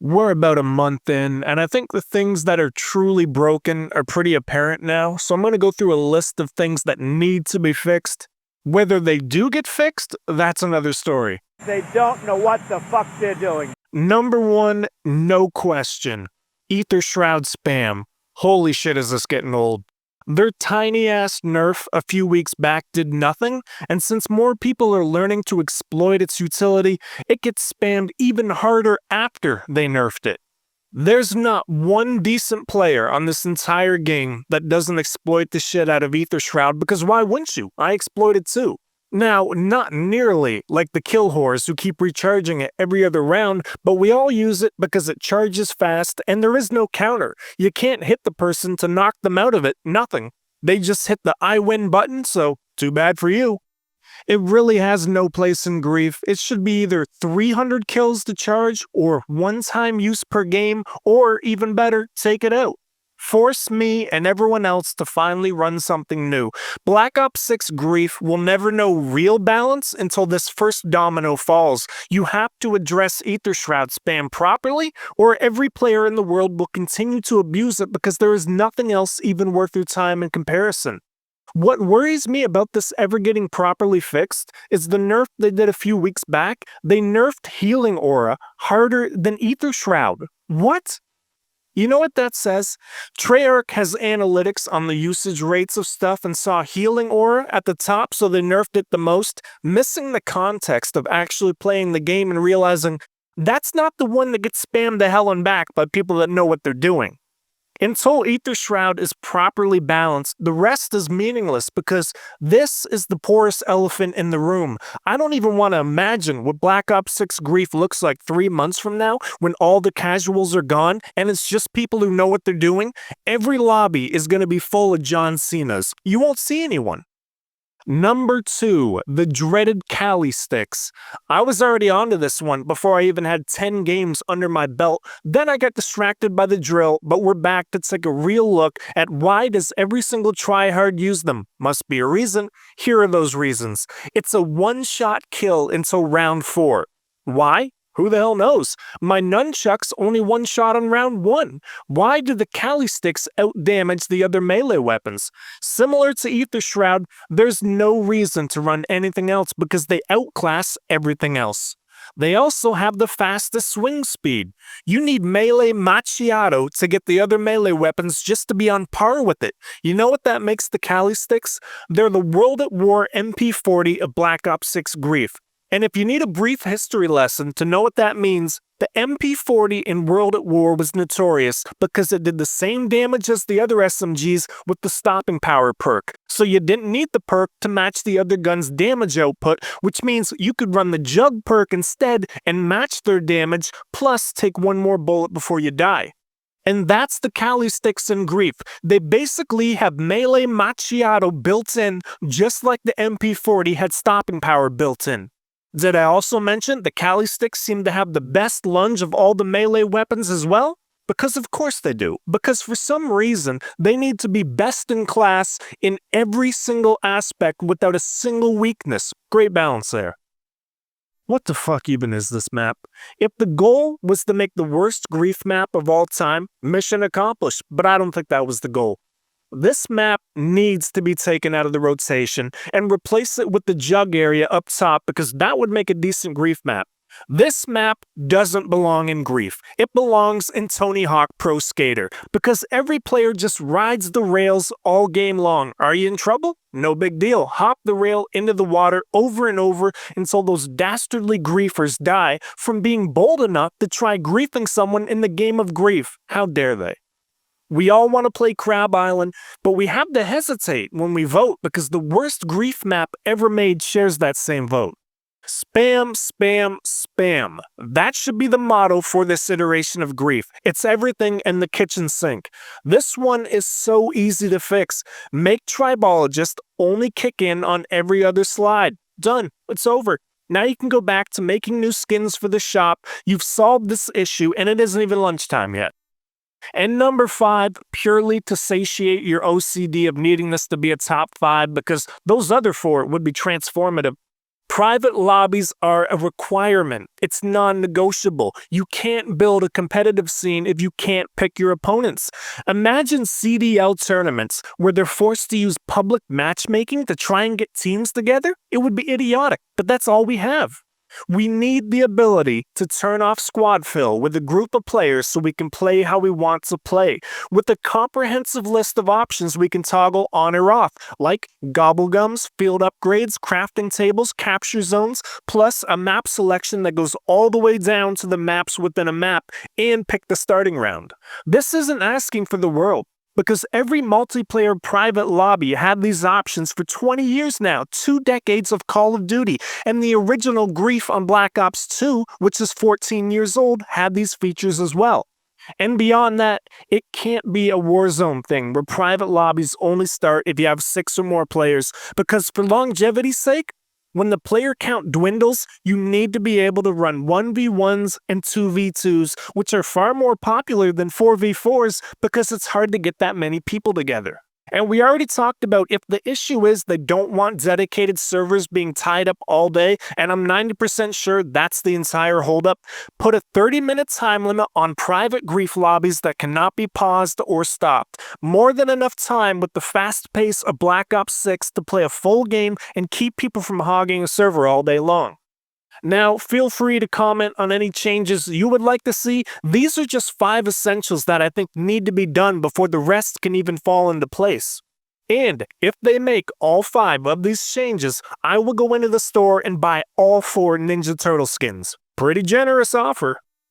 We're about a month in, and I think the things that are truly broken are pretty apparent now, so I'm going to go through a list of things that need to be fixed. Whether they do get fixed, that's another story. They don't know what the fuck they're doing. Number one, no question. Aether Shroud Spam. Holy shit, is this getting old. Their tiny-ass nerf a few weeks back did nothing, and since more people are learning to exploit its utility, it gets spammed even harder after they nerfed it. There's not one decent player on this entire game that doesn't exploit the shit out of Aether Shroud, because why wouldn't you? I exploit it too. Now, not nearly like the kill whores who keep recharging it every other round, but we all use it because it charges fast and there is no counter. You can't hit the person to knock them out of it, nothing. They just hit the I win button, so too bad for you. It really has no place in Grief. It should be either 300 kills to charge or one-time use per game, or even better, take it out. Force me and everyone else to finally run something new. Black Ops 6 Grief will never know real balance until this first domino falls. You have to address Aether Shroud Spam properly, or every player in the world will continue to abuse it because there is nothing else even worth your time in comparison. What worries me about this ever getting properly fixed is the nerf they did a few weeks back. They nerfed Healing Aura harder than Aether Shroud. What? You know what that says? Treyarch has analytics on the usage rates of stuff and saw Healing Aura at the top, so they nerfed it the most, missing the context of actually playing the game and realizing that's not the one that gets spammed to hell and back by people that know what they're doing. Until Aether Shroud is properly balanced, the rest is meaningless because this is the poorest elephant in the room. I don't even want to imagine what Black Ops 6 Grief looks like 3 months from now when all the casuals are gone and it's just people who know what they're doing. Every lobby is going to be full of John Cena's. You won't see anyone. Number 2, the dreaded Kali sticks. I was already onto this one before I even had 10 games under my belt. Then I got distracted by the drill, but we're back to take a real look at why does every single tryhard use them. Must be a reason. Here are those reasons. It's a one-shot kill until round 4. Why? Who the hell knows? My nunchucks only one shot on round 1. Why do the Kali sticks outdamage the other melee weapons? Similar to Aether Shroud, there's no reason to run anything else because they outclass everything else. They also have the fastest swing speed. You need melee macchiato to get the other melee weapons just to be on par with it. You know what that makes the Kali sticks? They're the World at War MP40 of Black Ops 6 Grief. And if you need a brief history lesson to know what that means, the MP40 in World at War was notorious because it did the same damage as the other SMGs with the stopping power perk. So you didn't need the perk to match the other gun's damage output, which means you could run the Jug perk instead and match their damage, plus take one more bullet before you die. And that's the Kali sticks in Grief. They basically have melee macchiato built in, just like the MP40 had stopping power built in. Did I also mention the Kali sticks seem to have the best lunge of all the melee weapons as well? Because of course they do. Because for some reason, they need to be best in class in every single aspect without a single weakness. Great balance there. What the fuck even is this map? If the goal was to make the worst Grief map of all time, mission accomplished, but I don't think that was the goal. This map needs to be taken out of the rotation and replace it with the Jug area up top because that would make a decent Grief map. This map doesn't belong in Grief. It belongs in Tony Hawk Pro Skater because every player just rides the rails all game long. Are you in trouble? No big deal. Hop the rail into the water over and over until those dastardly griefers die from being bold enough to try griefing someone in the game of Grief. How dare they? We all want to play Crab Island, but we have to hesitate when we vote because the worst Grief map ever made shares that same vote. Spam, spam, spam. That should be the motto for this iteration of Grief. It's everything in the kitchen sink. This one is so easy to fix. Make Tribologist only kick in on every other slide. Done. It's over. Now you can go back to making new skins for the shop. You've solved this issue and it isn't even lunchtime yet. And number 5, purely to satiate your OCD of needing this to be a top 5 because those other 4 would be transformative. Private lobbies are a requirement. It's non-negotiable. You can't build a competitive scene if you can't pick your opponents. Imagine CDL tournaments where they're forced to use public matchmaking to try and get teams together. It would be idiotic, but that's all we have. We need the ability to turn off squad fill with a group of players so we can play how we want to play, with a comprehensive list of options we can toggle on or off, like gobblegums, field upgrades, crafting tables, capture zones, plus a map selection that goes all the way down to the maps within a map, and pick the starting round. This isn't asking for the world, because every multiplayer private lobby had these options for 20 years now, 2 decades of Call of Duty, and the original Grief on Black Ops 2, which is 14 years old, had these features as well. And beyond that, it can't be a Warzone thing where private lobbies only start if you have 6 or more players, because for longevity's sake, when the player count dwindles, you need to be able to run 1v1s and 2v2s, which are far more popular than 4v4s because it's hard to get that many people together. And we already talked about if the issue is they don't want dedicated servers being tied up all day, and I'm 90% sure that's the entire holdup, put a 30-minute time limit on private grief lobbies that cannot be paused or stopped. More than enough time with the fast pace of Black Ops 6 to play a full game and keep people from hogging a server all day long. Now, feel free to comment on any changes you would like to see. These are just 5 essentials that I think need to be done before the rest can even fall into place. And if they make all 5 of these changes, I will go into the store and buy all 4 Ninja Turtle skins. Pretty generous offer.